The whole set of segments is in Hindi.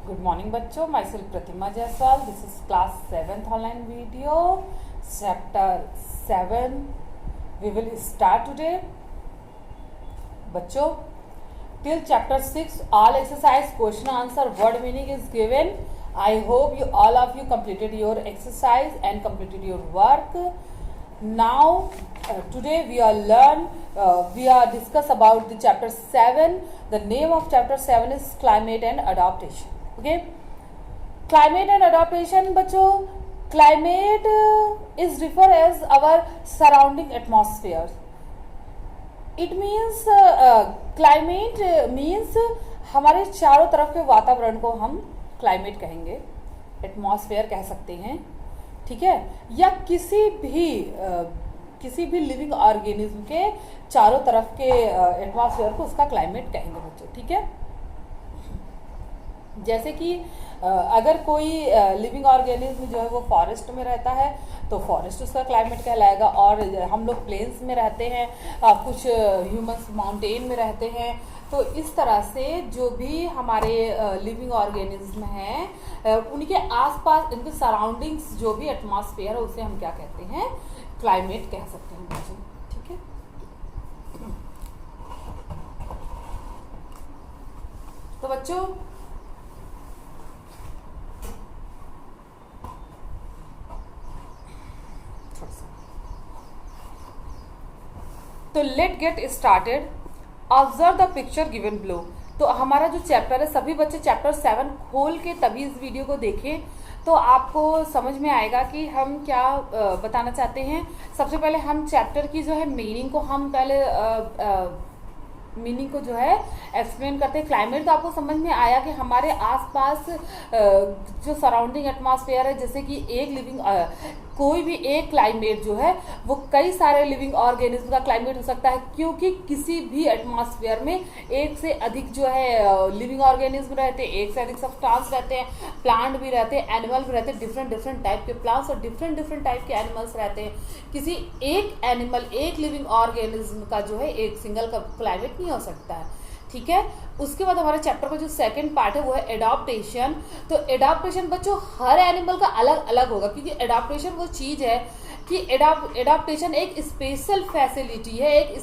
गुड मॉर्निंग बच्चों, myself Pratima Jaiswal. This is class 7th online video, chapter 7. We will start today. बच्चों, till chapter 6 all exercise question answer word meaning is given. I hope you all of you completed your exercise and completed your work. Now today we are discuss about the chapter 7. The name of chapter 7 is climate and adaptation. Okay, climate and adaptation बच्चों, climate is refer as our surrounding atmosphere. It means climate means हमारे चारों तरफ के वातावरण को हम क्लाइमेट कहेंगे, एटमॉस्फेयर कह सकते हैं, ठीक है. या किसी भी लिविंग ऑर्गेनिज्म के चारों तरफ के एटमॉस्फेयर को उसका क्लाइमेट कहेंगे बच्चों, ठीक है. जैसे कि अगर कोई लिविंग ऑर्गेनिज्म जो है वो फॉरेस्ट में रहता है तो फॉरेस्ट उसका क्लाइमेट कहलाएगा, और हम लोग प्लेन्स में रहते हैं, कुछ ह्यूमंस माउंटेन में रहते हैं. तो इस तरह से जो भी हमारे लिविंग ऑर्गेनिज्म हैं उनके आसपास, इनके सराउंडिंग्स जो भी एटमॉस्फेयर है उसे हम क्या कहते हैं, क्लाइमेट कह सकते हैं बच्चों, ठीक है. तो बच्चों तो let get started. Observe the picture given below. तो हमारा जो चैप्टर है, सभी बच्चे चैप्टर 7 खोल के तभी इस वीडियो को देखें तो आपको समझ में आएगा कि हम क्या बताना चाहते हैं. सबसे पहले हम चैप्टर की जो है मीनिंग को हम पहले मीनिंग को जो है एक्सप्लेन करते हैं. क्लाइमेट तो आपको समझ में आया कि हमारे आसपास जो सराउंडिंग एटमॉस्फेयर है, जैसे कि एक लिविंग कोई भी एक क्लाइमेट जो है वो कई सारे लिविंग ऑर्गेनिज्म का क्लाइमेट हो सकता है, क्योंकि किसी भी एटमॉस्फेयर में एक से अधिक जो है लिविंग ऑर्गेनिज्म रहते हैं, एक से अधिक सब्सटेंस रहते हैं, प्लांट भी रहते हैं, एनिमल भी रहते हैं, डिफरेंट टाइप के प्लांट्स और डिफरेंट टाइप के एनिमल्स रहते हैं. किसी एक एनिमल, एक लिविंग ऑर्गेनिज्म का जो है एक सिंगल का क्लाइमेट नहीं हो सकता है, ठीक है. उसके बाद हमारे चैप्टर का जो सेकंड पार्ट है वो है एडाप्टेशन. तो एडाप्टेशन बच्चों हर एनिमल का अलग अलग होगा, क्योंकि एडाप्टेशन वो चीज है कि एडाप्टेशन एक स्पेशल फैसिलिटी है, एक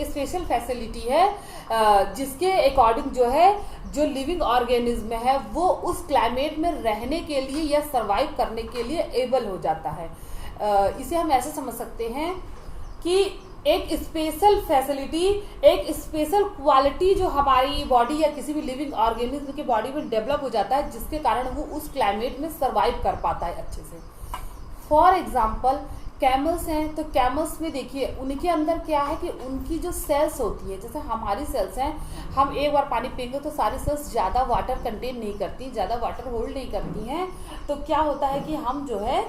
स्पेशल फैसिलिटी है जिसके अकॉर्डिंग जो है जो लिविंग ऑर्गेनिज्म है वो उस क्लाइमेट में रहने के लिए या सर्वाइव करने के लिए एबल हो जाता है. इसे हम ऐसे समझ सकते हैं कि एक स्पेशल फैसिलिटी, एक स्पेशल क्वालिटी जो हमारी बॉडी या किसी भी लिविंग ऑर्गेनिज्म की बॉडी में डेवलप हो जाता है, जिसके कारण वो उस क्लाइमेट में सर्वाइव कर पाता है अच्छे से. फॉर एग्जाम्पल कैमल्स हैं, तो कैमल्स में देखिए उनके अंदर क्या है कि उनकी जो सेल्स होती है, जैसे हमारी सेल्स हैं, हम एक बार पानी पिएंगे तो सारी सेल्स ज़्यादा वाटर कंटेन नहीं करती, ज़्यादा वाटर होल्ड नहीं करती हैं. तो क्या होता है कि हम जो है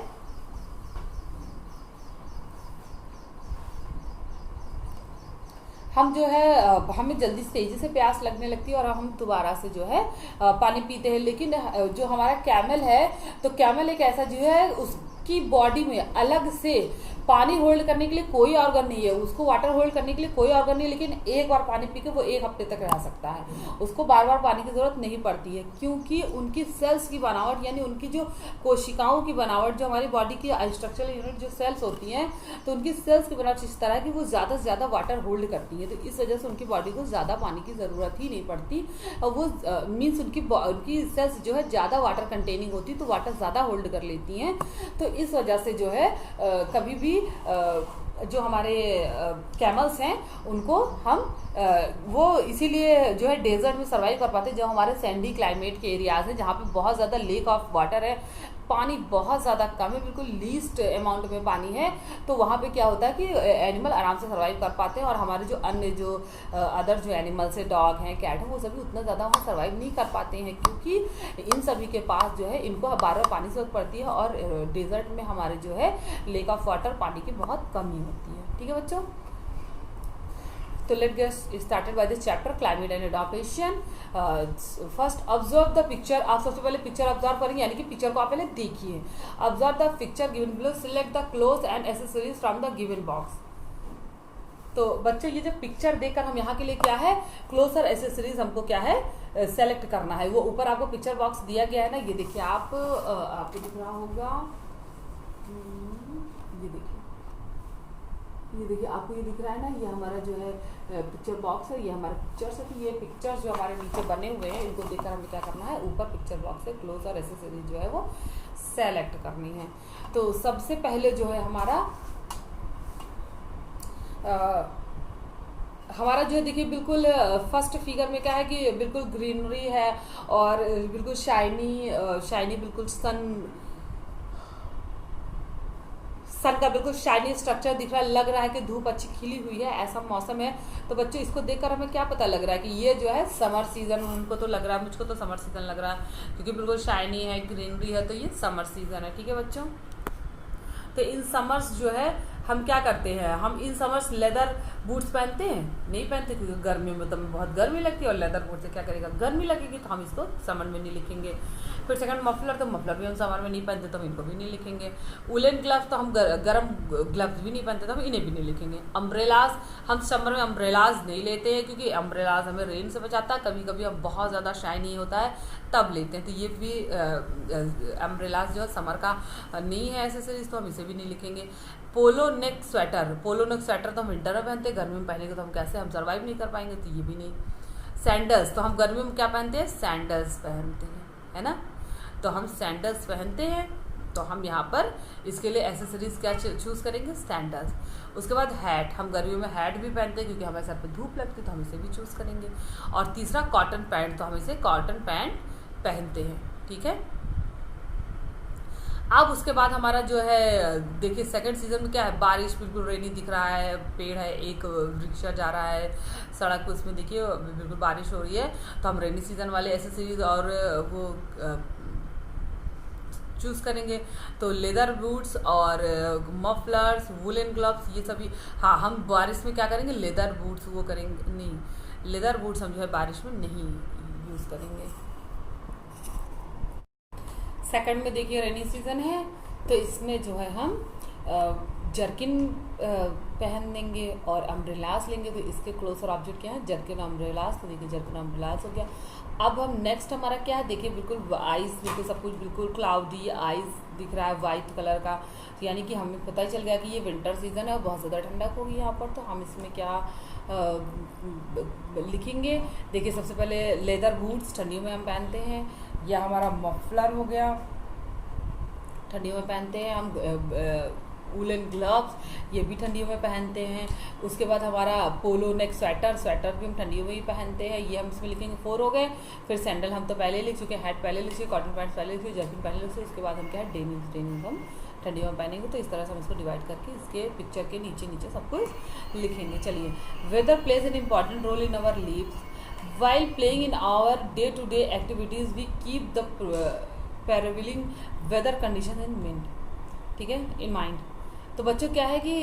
हमें जल्दी तेजी से प्यास लगने लगती है और हम दोबारा से जो है पानी पीते हैं. लेकिन जो हमारा कैमल है, तो कैमल एक ऐसा जीव है, उसकी बॉडी में अलग से पानी होल्ड करने के लिए कोई ऑर्गन नहीं है, उसको वाटर होल्ड करने के लिए कोई ऑर्गन नहीं है, लेकिन एक बार पानी पी के वो एक हफ्ते तक रह सकता है, उसको बार बार पानी की जरूरत नहीं पड़ती है, क्योंकि उनकी सेल्स की बनावट, यानी उनकी जो कोशिकाओं की बनावट, जो हमारी बॉडी की स्ट्रक्चरल यूनिट जो सेल्स होती हैं, तो उनकी सेल्स की बनावट इस तरह की वो ज़्यादा से ज़्यादा वाटर होल्ड करती है. तो इस वजह से उनकी बॉडी को ज़्यादा पानी की ज़रूरत ही नहीं पड़ती, और वो मीन्स उनकी सेल्स जो है ज़्यादा वाटर कंटेनिंग होती है, तो वाटर ज़्यादा होल्ड कर लेती हैं. तो इस वजह से जो है कभी भी जो हमारे कैमल्स हैं उनको हम वो इसीलिए जो है डेजर्ट में सर्वाइव कर पाते हैं. जो हमारे सैंडी क्लाइमेट के एरियाज हैं, जहाँ पे बहुत ज़्यादा लेक ऑफ वाटर है, पानी बहुत ज़्यादा कम है, बिल्कुल लीस्ट अमाउंट में पानी है, तो वहाँ पे क्या होता है कि एनिमल आराम से सर्वाइव कर पाते हैं, और हमारे जो अन्य जो अदर जो एनिमल्स है, डॉग हैं, कैट हैं, वो सभी उतना ज़्यादा वहाँ सर्वाइव नहीं कर पाते हैं, क्योंकि इन सभी के पास जो है इनको बार बार पानी की जरूरत पड़ती है, और डेजर्ट में हमारे जो है लेक ऑफ वाटर, पानी की बहुत कमी होती है, ठीक है बच्चों. तो let get started by this chapter climate and adaptation. First observe the picture. आप सबसे पहले पिक्चर ऑब्जर्व करेंगे, यानी कि पिक्चर को आप पहले देखिए. Observe the picture given below, select the clothes and accessories from the given box. तो बच्चों ये जो पिक्चर देखकर हम यहाँ के लिए क्या है, क्लोजर एसेसरीज हमको क्या है सेलेक्ट करना है। वो ऊपर आपको पिक्चर बॉक्स दिया गया है ना, ये देखिए आपको दिख रहा होगा, ये देखिए आपको ये दिख रहा है ना, ये हमारा जो है पिक्चर बॉक्स है, ये हमारे पिक्चर्स है। तो ये पिक्चर्स जो हमारे नीचे बने हुए हैं इनको देखकर हमें क्या करना है, ऊपर पिक्चर बॉक्स से क्लोजर एसेसरीज जो है वो सेलेक्ट करनी है। तो सबसे पहले जो है हमारा जो है देखिए बिल्कुल फर्स्ट फिगर में क्या है कि बिल्कुल ग्रीनरी है और बिल्कुल शाइनी बिल्कुल सन का बिल्कुल शाइनी स्ट्रक्चर दिख रहा है, लग रहा है कि धूप अच्छी खिली हुई है, ऐसा मौसम है। तो बच्चों इसको देखकर हमें क्या पता लग रहा है कि ये जो है समर सीजन, उनको तो लग रहा है, मुझको तो समर सीजन लग रहा है क्योंकि बिल्कुल शाइनी है, ग्रीनरी है, तो ये समर सीजन है। ठीक है बच्चों, तो इन समर्स जो है हम क्या करते हैं, हम इन समर्स लेदर बूट्स पहनते हैं, नहीं पहनते क्योंकि गर्मियों में तो हमें बहुत गर्मी लगती है और लेदर बूट से क्या करेगा, गर्मी लगेगी, तो हम इसको समर में नहीं लिखेंगे। फिर सेकंड मफलर, तो मफलर भी हम समर में नहीं पहनते तो हम इनको भी नहीं लिखेंगे। वुलन ग्लव्स, तो हम गर्म ग्लव्स भी नहीं पहनते तो हम इन्हें भी नहीं लिखेंगे। अम्ब्रेलाज, हम समर में अम्ब्रेलाज नहीं लेते हैं क्योंकि अम्ब्रेलाज हमें रेन से बचाता है, कभी कभी हम बहुत ज़्यादा शाइनी होता है तब लेते हैं, तो ये भी अम्ब्रेलाज जो है समर का नहीं है एसेसरीज, तो हम इसे भी नहीं लिखेंगे। पोलो नेक स्वेटर, तो हम विंटर में पहनते हैं, गर्मी में पहनेंगे तो हम कैसे, हम सर्वाइव नहीं कर पाएंगे, तो ये भी नहीं। सैंडल्स, तो हम गर्मियों में क्या पहनते हैं, सैंडल्स पहनते हैं, है ना, तो हम सैंडल्स पहनते हैं, तो हम यहाँ पर इसके लिए एसेसरीज क्या चूज़ करेंगे, सैंडल्स। उसके बाद हैट, हम गर्मियों में हैट भी पहनते हैं क्योंकि हमारे सर पे धूप लगती है, तो हम इसे भी चूज़ करेंगे। और तीसरा कॉटन पैंट, तो हम इसे कॉटन पैंट पहनते हैं। ठीक है, अब उसके बाद हमारा जो है देखिए सेकंड सीजन में क्या है, बारिश, बिल्कुल रेनी दिख रहा है, पेड़ है, एक रिक्शा जा रहा है सड़क पर, उसमें देखिए बिल्कुल बारिश हो रही है, तो हम रेनी सीजन वाले एसेसरीज और वो चूज़ करेंगे। तो लेदर बूट्स और मफलर्स, वुलन ग्लव्स, ये सभी, हाँ हम बारिश में क्या करेंगे, लेदर बूट्स वो करेंगे नहीं, लेदर बूट्स हम जो है बारिश में नहीं यूज़ करेंगे। सेकंड में देखिए रेनी सीजन है, तो इसमें जो है हम जर्किन पहन लेंगे और अम्ब्रेलास लेंगे, तो इसके क्लोजर ऑब्जेक्ट क्या है, जर्किन अम्ब्रेलास, तो देखिए जर्किन अम्ब्रेलास हो गया। अब हम नेक्स्ट हमारा क्या है, देखिए बिल्कुल आइस, बिल्कुल सब कुछ बिल्कुल क्लाउडी आइस दिख रहा है वाइट कलर का, तो यानी कि हमें पता ही चल गया कि ये विंटर सीजन है और बहुत ज़्यादा ठंडक होगी यहाँ पर, तो हम इसमें क्या लिखेंगे, देखिए सबसे पहले लेदर बूट्स ठंडियों में हम पहनते हैं, या हमारा मफलर हो गया, ठंडियों में पहनते हैं हम। वुलन ग्लव्स, ये भी ठंडियों में पहनते हैं। उसके बाद हमारा पोलो नेक स्वेटर भी हम ठंडियों में ही पहनते हैं, ये हम इसमें लिखेंगे 4 हो गए। फिर सैंडल हम तो पहले लिख चुके, हैट पहले लिख चुके, कॉटन पैंट्स पहले लिख चुके, जर्किन पहले लिख चुके। इसके बाद हम क्या है, डेनिम हम ठंडियों में पहनेंगे, तो इस तरह से हम इसको डिवाइड करके इसके पिक्चर के नीचे सब कुछ लिखेंगे। चलिए, weather plays an important role in our lives while playing in our day to day activities, we keep the prevailing weather condition in mind. ठीक है, इन माइंड। तो बच्चों क्या है कि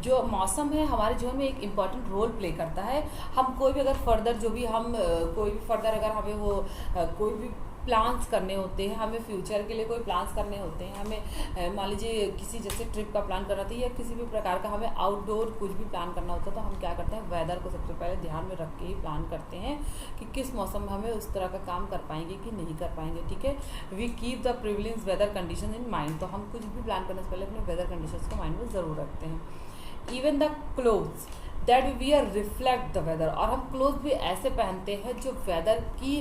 जो मौसम है हमारे जीवन में एक इम्पॉर्टेंट रोल प्ले करता है। हम कोई भी अगर फर्दर अगर हमें वो कोई भी प्लान्स करने होते हैं, हमें फ्यूचर के लिए कोई प्लान्स करने होते हैं, हमें मान लीजिए किसी जैसे ट्रिप का प्लान करना था या किसी भी प्रकार का हमें आउटडोर कुछ भी प्लान करना होता है, तो हम क्या करते हैं, वेदर को सबसे पहले ध्यान में रख के ही प्लान करते हैं कि किस मौसम में हमें उस तरह का काम कर पाएंगे कि नहीं कर पाएंगे। ठीक है, we keep the privilege weather condition in mind, तो हम कुछ भी प्लान करने से पहले अपने वेदर कंडीशन को माइंड में ज़रूर रखते हैं। Even the clothes that we are reflect the weather, और हम क्लोथ भी ऐसे पहनते हैं जो वेदर की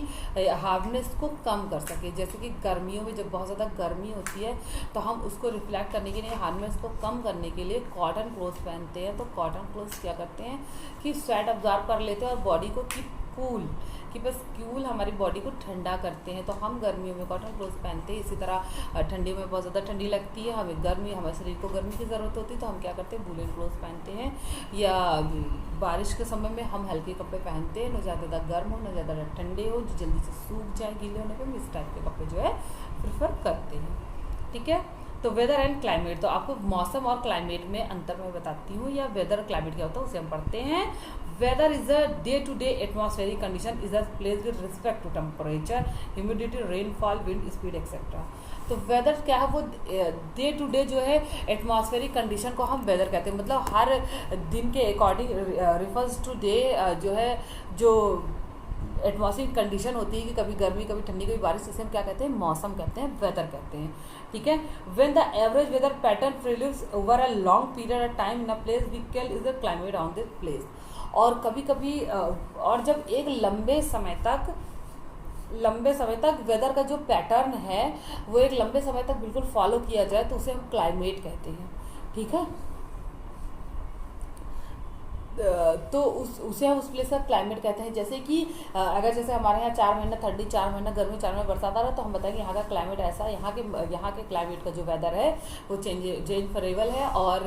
हार्डनेस को कम कर सके। जैसे कि गर्मियों में जब बहुत ज़्यादा गर्मी होती है तो हम उसको रिफ्लेक्ट करने के लिए, हार्डनेस को कम करने के लिए कॉटन क्लोथ्स पहनते हैं। तो कॉटन क्लोथ्स क्या करते हैं कि स्वेट अब्जॉर्ब कर लेते हैं और बॉडी को कूल हमारी बॉडी को ठंडा करते हैं। तो हम गर्मियों में कॉटन क्लोथ्स पहनते हैं। इसी तरह ठंडियों में बहुत ज़्यादा ठंडी लगती है, हमारे शरीर को गर्मी की ज़रूरत होती है, तो हम क्या करते हैं, वूलन क्लोथ्स पहनते हैं। या बारिश के समय में हम हल्के कपड़े पहनते हैं, न ज़्यादा गर्म हो न ज़्यादा ठंडे हो, जो जल्दी से सूख जाए गीले होने पर, हम इस टाइप के कपड़े जो है प्रेफर करते हैं। ठीक है, तो वेदर एंड क्लाइमेट, तो आपको मौसम और क्लाइमेट में अंतर मैं बताती हूँ, या वेदर और क्लाइमेट क्या होता है उसे हम पढ़ते हैं weather is a day to day atmospheric condition is a place with respect to temperature, humidity, rainfall, wind speed etcetera. तो वेदर क्या है, वो डे टू डे जो है एटमॉस्फेरिक कंडीशन को हम वेदर कहते हैं, मतलब हर दिन के अकॉर्डिंग रिफर्स टू डे जो है, जो एटमॉस्फेरिक कंडीशन होती है कि कभी गर्मी कभी ठंडी कभी बारिश, इसे हम क्या कहते हैं, मौसम कहते हैं, वेदर कहते हैं। ठीक है। When the average weather pattern prevails over a long period of time in a place we call is the climate on this place. और कभी कभी और जब एक लंबे समय तक वेदर का जो पैटर्न है वो एक लंबे समय तक बिल्कुल फॉलो किया जाए तो उसे हम क्लाइमेट कहते हैं। ठीक है। तो उसे हम उस प्लेस का क्लाइमेट कहते हैं। जैसे कि अगर जैसे हमारे यहाँ 4 महीना ठंडी, 4 महीना गर्मी, 4 महीना बरसात आ रहा है, तो हम बताएंगे यहाँ का क्लाइमेट ऐसा है, यहाँ के क्लाइमेट का जो वेदर है वो चेंजफरेबल है और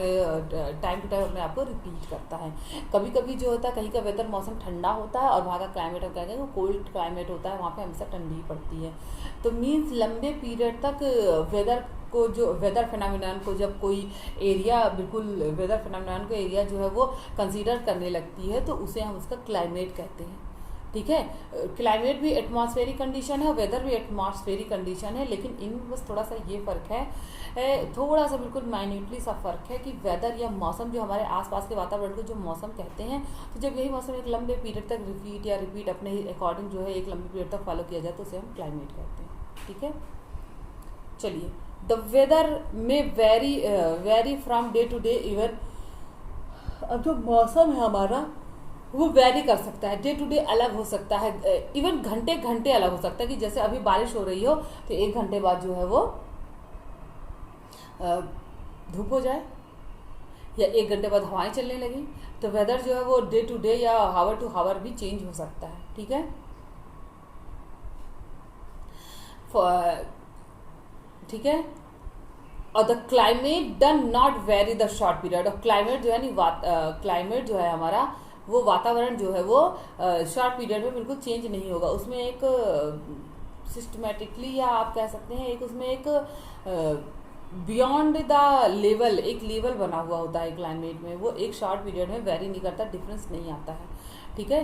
टाइम टू टाइम अपने आप को रिपीट करता है। कभी कभी जो होता है कहीं का वेदर मौसम ठंडा होता है और वहाँ का क्लाइमेट हम कहेंगे वो कोल्ड क्लाइमेट होता है, वहाँ पर हमेशा ठंडी पड़ती है। तो मीन्स लंबे पीरियड तक वेदर को, जो वेदर फिनोमिनन को जब कोई एरिया बिल्कुल वेदर फिनोमिनन को एरिया जो है वो कंसीडर करने लगती है तो उसे हम उसका क्लाइमेट कहते हैं। ठीक है। क्लाइमेट भी एटमॉस्फेरिक कंडीशन है, वेदर भी एटमॉस्फेरिक कंडीशन है, लेकिन इनमें बस थोड़ा सा ये फ़र्क है, थोड़ा सा बिल्कुल माइन्यूटली सा फ़र्क है कि वेदर या मौसम जो हमारे आसपास के वातावरण को जो मौसम कहते हैं, तो जब यही मौसम एक लंबे पीरियड तक रिपीट अपने अकॉर्डिंग जो है एक लंबे पीरियड तक फॉलो किया जाए तो उसे हम क्लाइमेट कहते हैं। ठीक है। चलिए, द वेदर में vary from day to day even. अब जो मौसम है हमारा वो वेरी कर सकता है, डे टू डे अलग हो सकता है, इवन घंटे घंटे अलग हो सकता है कि जैसे अभी बारिश हो रही हो तो 1 घंटे बाद जो है वो धूप हो जाए, या 1 घंटे बाद हवाएं चलने लगी। तो वेदर जो है वो डे टू डे या हावर टू हावर भी चेंज हो सकता है। ठीक है। ठीक है। और the climate done not vary the short period. और क्लाइमेट जो है क्लाइमेट जो है हमारा वो वातावरण जो है वो शॉर्ट पीरियड में बिल्कुल चेंज नहीं होगा। उसमें एक सिस्टमेटिकली, या आप कह सकते हैं एक उसमें एक बियॉन्ड द लेवल, एक लेवल बना हुआ होता है क्लाइमेट में, वो एक शॉर्ट पीरियड में वेरी नहीं करता, डिफरेंस नहीं आता है। ठीक है।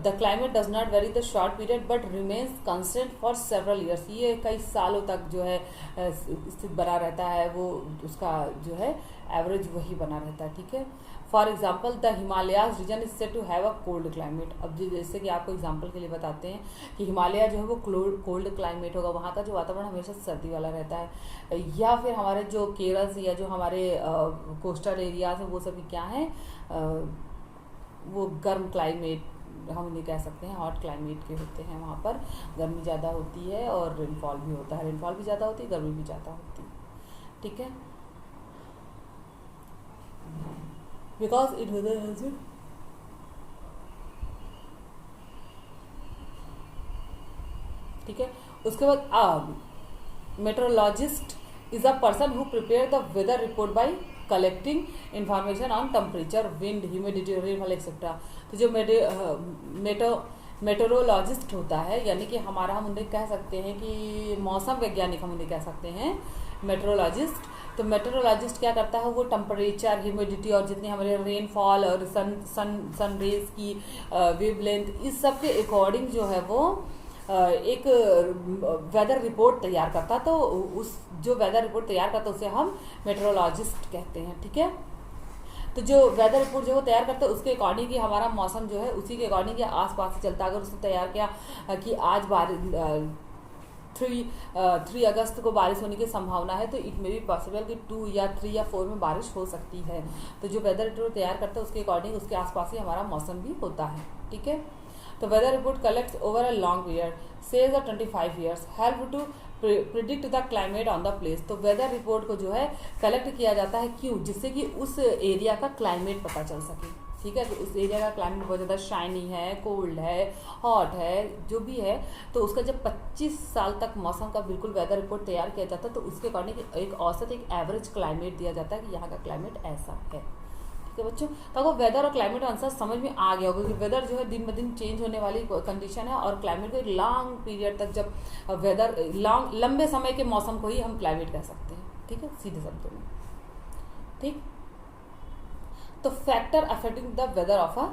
The climate does not vary the short period but remains constant for several years. ये कई सालों तक जो है स्थित बना रहता है, वो उसका जो है एवरेज वही बना रहता है। ठीक है। For example the Himalayas region is said to have a cold climate. अब जैसे कि आपको एग्जाम्पल के लिए बताते हैं कि हिमालय जो है वो कोल्ड क्लाइमेट होगा, वहाँ का जो वातावरण हमेशा सर्दी वाला रहता है। या फिर हमारे जो केरल या जो हमारे कोस्टल एरियाज हैं वो सभी क्या हैं, वो गर्म क्लाइमेट हम नहीं कह सकते हैं, हॉट क्लाइमेट के होते हैं। वहाँ पर गर्मी ज़्यादा होती है और रेनफॉल भी होता है, रेनफॉल भी ज़्यादा होती है, गर्मी भी ज़्यादा होती है। ठीक है। Because it weather has it. ठीक है। उसके बाद meteorologist is a person who prepare the weather report by collecting information on temperature, wind, humidity, rainfall etcetera. तो जो मेट्रोलॉजिस्ट होता है, यानी कि हमारा, हम उन्हें कह सकते हैं कि मौसम वैज्ञानिक, हम उन्हें कह सकते हैं मेट्रोलॉजिस्ट। तो मेट्रोलॉजिस्ट क्या करता है, वो टेम्परेचर, ह्यूमिडिटी और जितनी हमारे रेनफॉल और सन रेज की वेवलेंथ, इस सब के अकॉर्डिंग जो है वो एक वेदर रिपोर्ट तैयार करता। तो उस जो वेदर रिपोर्ट तैयार करता है उसे हम मेट्रोलॉजिस्ट कहते हैं। ठीक है। तो जो वेदर रिपोर्ट जो वो तैयार करता है उसके अकॉर्डिंग ही हमारा मौसम जो है उसी के अकॉर्डिंग या आसपास से चलता है। अगर उसने तैयार किया कि आज 3 अगस्त को बारिश होने की संभावना है, तो इट मे बी पॉसिबल कि 2 या 3 या 4 में बारिश हो सकती है। तो जो वेदर रिपोर्ट तैयार करता है उसके अकॉर्डिंग उसके आसपास ही हमारा मौसम भी होता है। ठीक है। तो weather report collects over a long period, says 25 years, help to predict the climate on the place. तो वेदर रिपोर्ट को जो है कलेक्ट किया जाता है, क्यों? जिससे कि उस एरिया का क्लाइमेट पता चल सके। ठीक है। तो उस एरिया का क्लाइमेट बहुत ज़्यादा शाइनी है, कोल्ड है, हॉट है, जो भी है, तो उसका जब 25 साल तक मौसम का बिल्कुल वेदर रिपोर्ट तैयार किया जाता है तो उसके अकॉर्डिंग एक औसत, एक एवरेज क्लाइमेट दिया जाता है कि यहाँ का क्लाइमेट ऐसा है। ठीक है बच्चों। तो आपको वेदर और क्लाइमेट आंसर समझ में आ गया होगा कि वेदर जो है दिन ब दिन चेंज होने वाली कंडीशन है, और क्लाइमेट को एक लॉन्ग पीरियड तक, जब वेदर लंबे समय के मौसम को ही हम क्लाइमेट कह सकते हैं। ठीक है, सीधे शब्दों में। ठीक। तो factor affecting the weather of a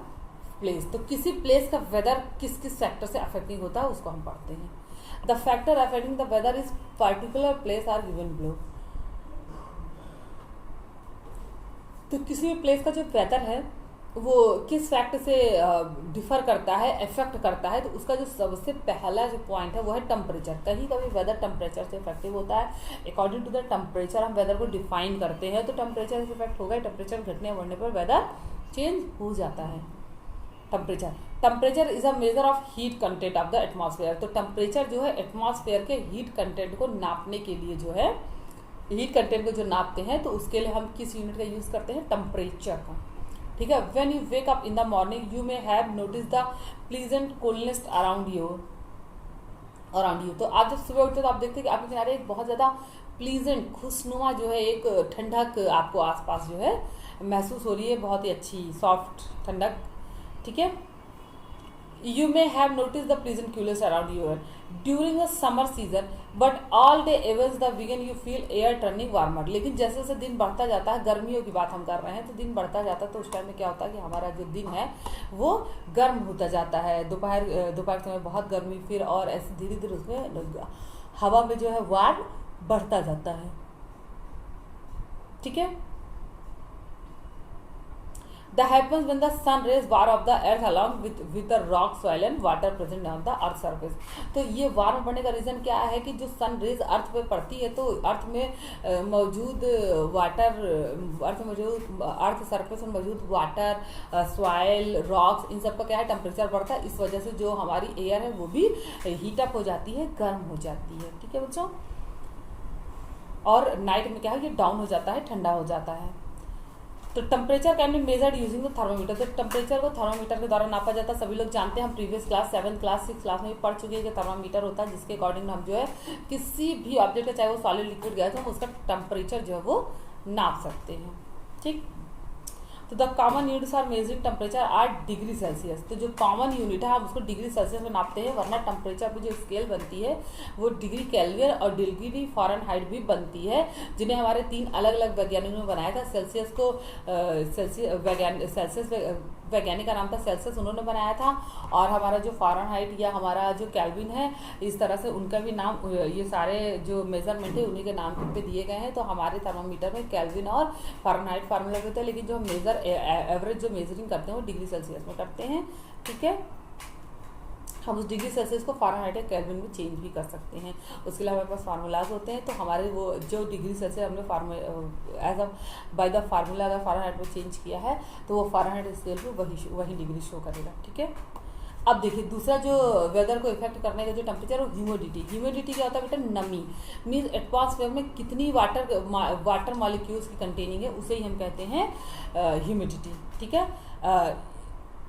place, तो किसी प्लेस का वेदर किस किस फैक्टर से अफेक्टिंग होता है उसको हम पढ़ते हैं। The factor affecting the weather is particular place are given below. तो किसी भी प्लेस का जो वेदर है वो किस फैक्ट से डिफर करता है, इफेक्ट करता है, तो उसका जो सबसे पहला जो पॉइंट है वो है टेम्परेचर। कहीं कभी वेदर टेम्परेचर से इफेक्टिव होता है। अकॉर्डिंग टू द टेम्परेचर हम वेदर को डिफाइन करते हैं, तो टेम्परेचर से इफेक्ट होगा। टेम्परेचर घटने बढ़ने पर वेदर चेंज हो जाता है। Temperature is a measure of heat content of the atmosphere. तो टेम्परेचर जो है एटमॉस्फेयर के हीट कंटेंट को नापने के लिए जो है, हीट कंटेंट को जो नापते हैं, तो उसके लिए हम किस यूनिट का यूज करते हैं, टेम्परेचर का। ठीक है। When you wake up in the morning you may have notice the pleasant coolness around you. तो आप जब सुबह उठते तो आप देखते हैं कि आपके किनारे एक बहुत ज़्यादा प्लीजेंट, खुशनुमा जो है एक ठंडक आपको आसपास जो है महसूस हो रही है, बहुत ही अच्छी सॉफ्ट ठंडक। ठीक है। You may have noticed the pleasant coolness around you during the summer season, but all day events the weekend you feel air turning warmer। लेकिन जैसे जैसे दिन बढ़ता जाता है, गर्मियों की बात हम कर रहे हैं, तो दिन बढ़ता जाता है, तो उस टाइम में क्या होता है कि हमारा जो दिन है वो गर्म होता जाता है। दोपहर समय बहुत गर्मी, फिर और ऐसे धीरे धीरे उसमें हवा में जो है वार्म बढ़ता जाता है। ठीक है। That happens when the sun rays warm up the earth along with the rock, soil and water present on the earth surface। तो ये वार्म बढ़ने का रीज़न क्या है कि जो सन रेज अर्थ पे पड़ती है, तो अर्थ में मौजूद वाटर, अर्थ सरफेस में मौजूद वाटर, सॉइल, रॉक्स, इन सब का क्या है, टेम्परेचर बढ़ता है। इस वजह से जो हमारी एयर है वो भी हीटअप हो जाती है, गर्म हो जाती है। ठीक है बच्चों। और नाइट में क्या है, ये डाउन हो जाता है, ठंडा हो जाता है। तो temperature can be measured using the thermometer. तो टेम्परेचर को थर्मोमीटर के द्वारा नापा जाता है। सभी लोग जानते हैं, हम previous class 7th class 6th class में भी पढ़ चुके हैं कि थर्मोमीटर होता है, जिसके अकॉर्डिंग हम जो है किसी भी ऑब्जेक्ट का, चाहे वो सॉलिड लिक्विड गैस हो, उसका टेम्परेचर जो है वो नाप सकते हैं। ठीक। तो the common units are measuring temperature are degree Celsius. तो जो कॉमन यूनिट है हम उसको डिग्री सेल्सियस में नापते हैं, वरना टेम्परेचर की जो स्केल बनती है वो डिग्री केल्विन और डिग्री फ़ारेनहाइट भी बनती है, जिन्हें हमारे 3 अलग अलग वैज्ञानिकों ने बनाया था। सेल्सियस को सेल्सियस वैज्ञानिक का नाम था सेल्सियस, उन्होंने बनाया था। और हमारा जो फ़ारेनहाइट या हमारा जो केल्विन है, इस तरह से उनका भी नाम, ये सारे जो मेजरमेंट है उन्हीं के नाम पे दिए गए हैं। तो हमारे थर्मामीटर में केल्विन और फ़ारेनहाइट फार्मूला होता है, लेकिन जो हम एवरेज जो मेजरिंग करते हैं वो डिग्री सेल्सियस में करते हैं। ठीक है। हम उस डिग्री सेल्सियस को फ़ारेनहाइट या केल्विन में चेंज भी कर सकते हैं। उसके लिए हमारे पास फार्मूलाज होते हैं। तो हमारे वो जो डिग्री सेल्सियस हमने as a by the formula अगर फ़ारेनहाइट में चेंज किया है, तो वो फ़ारेनहाइट स्केल पे वही डिग्री शो करेगा। ठीक है। अब देखिए दूसरा जो वेदर को इफेक्ट करने का जो टेम्परेचर, वो ह्यूमिडिटी क्या होता है बेटा, नमी। मीन्स एटमॉस्फेयर में कितनी वाटर मॉलिक्यूल्स की कंटेनिंग है, उसे ही हम कहते हैं ह्यूमिडिटी। ठीक है।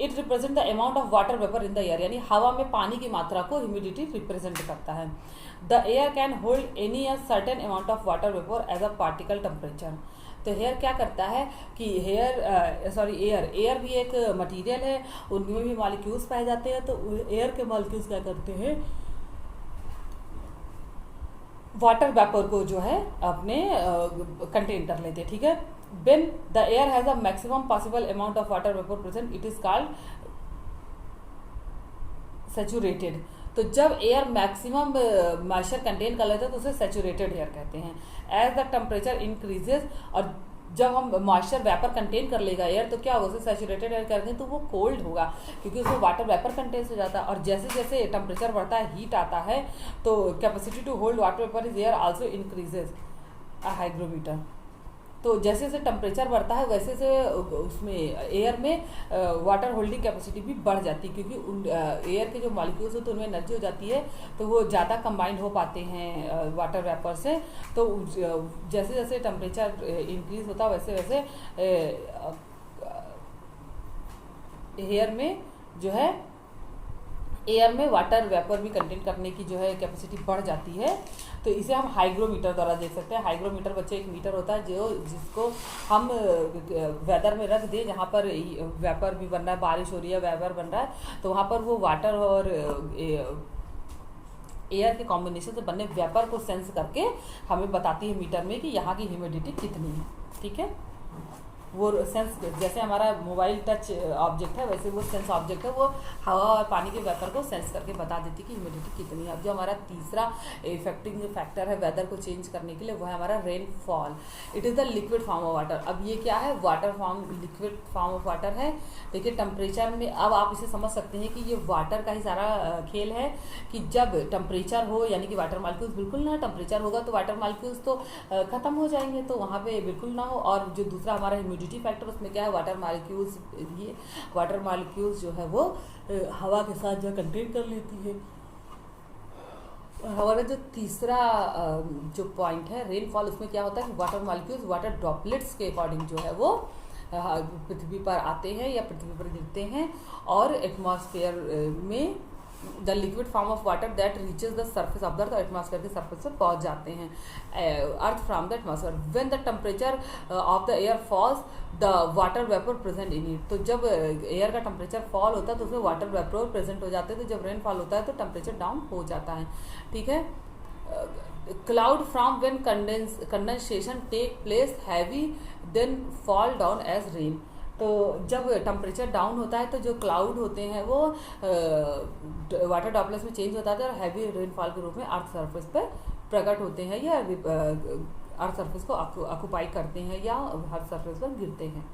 It represent the amount of water vapour in the air, यानी हवा में पानी की मात्रा को ह्यूमिडिटी रिप्रेजेंट करता है। The air can hold any a certain amount of water vapour as a particle temperature. तो हेयर क्या करता है कि एयर भी एक मटेरियल है, उनमें भी मॉलिक्यूल्स पाए जाते हैं। तो एयर के मॉलिक्यूल्स क्या करते हैं, वाटर वेपर को जो है अपने कंटेन कर लेते हैं। ठीक है। When the air has a maximum possible amount of water vapor present, it is called saturated। तो जब एयर मैक्सिमम मॉइस्चर कंटेन कर लेता है तो उसे सैचुरेटेड एयर कहते हैं। एज द टेम्परेचर इंक्रीजेज, और जब हम मॉइस्चर वेपर कंटेन कर लेगा एयर, तो क्या होगा, उसे सैचुरेटेड एयर कहते हैं, तो वो कोल्ड होगा क्योंकि उसमें वाटर वेपर कंटेन हो जाता है। और जैसे जैसे टेम्परेचर बढ़ता है, हीट आता है, तो capacity to hold water vapour is air also increases a hygrometer. तो जैसे जैसे टेम्परेचर बढ़ता है वैसे से उसमें एयर में वाटर होल्डिंग कैपेसिटी भी बढ़ जाती है, क्योंकि एयर के जो मॉलिक्यूल्स होते हैं उनमें एनर्जी हो जाती है, तो वो ज़्यादा कंबाइंड हो पाते हैं वाटर वेपर से। तो जैसे जैसे टेम्परेचर इंक्रीज होता है वैसे वैसे एयर में जो है एयर में वाटर वेपर भी कंटेन करने की जो है कैपेसिटी बढ़ जाती है। तो इसे हम हाइग्रोमीटर द्वारा देख सकते हैं। हाइग्रोमीटर बच्चे एक मीटर होता है जिसको हम वेदर में रख दें, जहाँ पर वेपर भी बन रहा है, बारिश हो रही है, वेपर बन रहा है, तो वहाँ पर वो वाटर और एयर के कॉम्बिनेशन से बनने वेपर को सेंस करके हमें बताती है मीटर में कि यहाँ की ह्यूमिडिटी कितनी है। ठीक है। वो सेंस, जैसे हमारा मोबाइल टच ऑब्जेक्ट है वैसे वो सेंस ऑब्जेक्ट है, वो हवा और पानी के वेपर को सेंस करके बता देती कि ह्यूमिडिटी कितनी है। अब जो हमारा तीसरा इफेक्टिंग फैक्टर है वेदर को चेंज करने के लिए वो है हमारा rainfall. It is the liquid form of water. अब ये क्या है, water form, liquid form of water है। देखिए टेम्परेचर में अब आप इसे समझ सकते हैं कि ये वाटर का ही सारा खेल है कि जब टेम्परेचर हो यानी कि वाटर मालिक्यूल्स बिल्कुल ना, टेम्परेचर होगा तो वाटर मालिक्यूल्स तो ख़त्म हो जाएंगे, तो वहाँ पे बिल्कुल ना हो। और जो दूसरा हमारा ह्यूमिडिटी फैक्टर उसमें क्या है, वाटर मालिक्यूल्स, ये वाटर मालिक्यूल्स जो है वो हवा के साथ जो कंटेन कर लेती है। हमारा जो तीसरा जो पॉइंट है रेनफॉल, उसमें क्या होता है कि वाटर मालिक्यूल्स वाटर ड्रॉपलेट्स के अकॉर्डिंग जो है वो पृथ्वी पर आते हैं या पृथ्वी पर गिरते हैं और एटमॉस्फेयर में the liquid form of water that reaches the surface of the earth, atmosphere के सर्फेस पर पहुंच जाते हैं earth from the atmosphere. When the temperature of the air falls the water vapour present in it. तो जब एयर का टेम्परेचर फॉल होता है तो उसमें वाटर वेपर प्रेजेंट हो जाते हैं, तो जब रेनफॉल होता है तो टेम्परेचर डाउन हो जाता है। ठीक है। Cloud from when condensation take place heavy then fall down as rain. तो जब टेम्परेचर डाउन होता है तो जो क्लाउड होते हैं वो वाटर ड्रॉपलेट्स में चेंज होता है और हैवी रेनफॉल के रूप में अर्थ सरफेस पर प्रकट होते हैं या अर्थ सरफेस को ऑक्यूपाई करते हैं या अर्थ सरफेस पर गिरते हैं।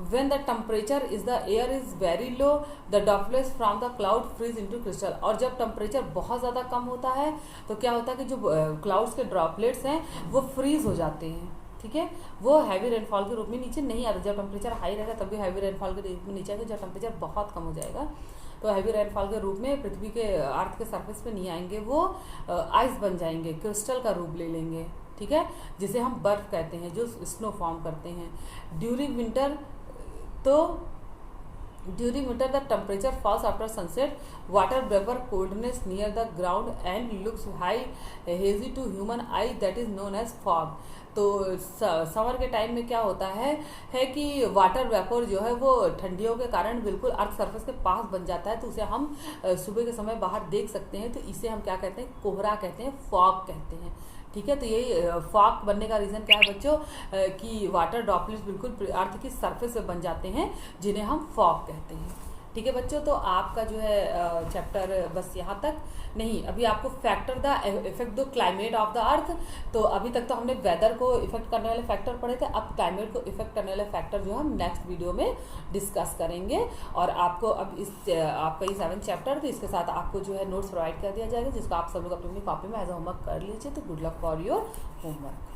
When the temperature is the air is very low, the droplets from the cloud freeze into crystal। और जब टेम्परेचर बहुत ज़्यादा कम होता है तो क्या होता है कि जो क्लाउड्स के ड्रॉपलेट्स हैं वो फ्रीज हो जाते हैं। ठीक है, वो हैवी रेनफॉल के रूप में नीचे नहीं आते। जब टेम्परेचर हाई रहेगा तब भी हैवी रेनफॉल के रूप में नीचे आएगा, जब टेम्परेचर बहुत कम हो जाएगा तो हैवी रेनफॉल के रूप में पृथ्वी के अर्थ के सरफेस पे नहीं आएंगे, वो आइस बन जाएंगे, क्रिस्टल का रूप ले लेंगे। ठीक है, जिसे हम बर्फ कहते हैं, जो स्नो फॉर्म करते हैं। During winter the temperature falls after sunset, water vapour coldness near the ground and looks high hazy to human eye that is known as fog. तो समर के टाइम में क्या होता है कि वाटर वेपर जो है वो ठंडियों के कारण बिल्कुल अर्थ सरफेस के पास बन जाता है, तो उसे हम सुबह के समय बाहर देख सकते हैं। तो इसे हम क्या कहते हैं, कोहरा कहते हैं, फॉग कहते हैं। ठीक है, तो यही फॉग बनने का रीज़न क्या है बच्चों, कि वाटर ड्रॉपलेट्स बिल्कुल अर्थ की सरफेस पे बन जाते हैं, जिन्हें हम फॉग कहते हैं। ठीक है बच्चों, तो आपका जो है चैप्टर बस यहाँ तक नहीं। अभी आपको factor the effect the climate of the अर्थ। तो अभी तक तो हमने वेदर को इफेक्ट करने वाले फैक्टर पढ़े थे, अब क्लाइमेट को इफेक्ट करने वाले फैक्टर जो हम नेक्स्ट वीडियो में डिस्कस करेंगे। और आपको अब आपका ये 7th चैप्टर, तो इसके साथ आपको जो है नोट्स प्रोवाइड कर दिया जाएगा, जिसको आप सब लोग अपनी कॉपी में एज अ होमवर्क कर लीजिए। तो good luck for your homework.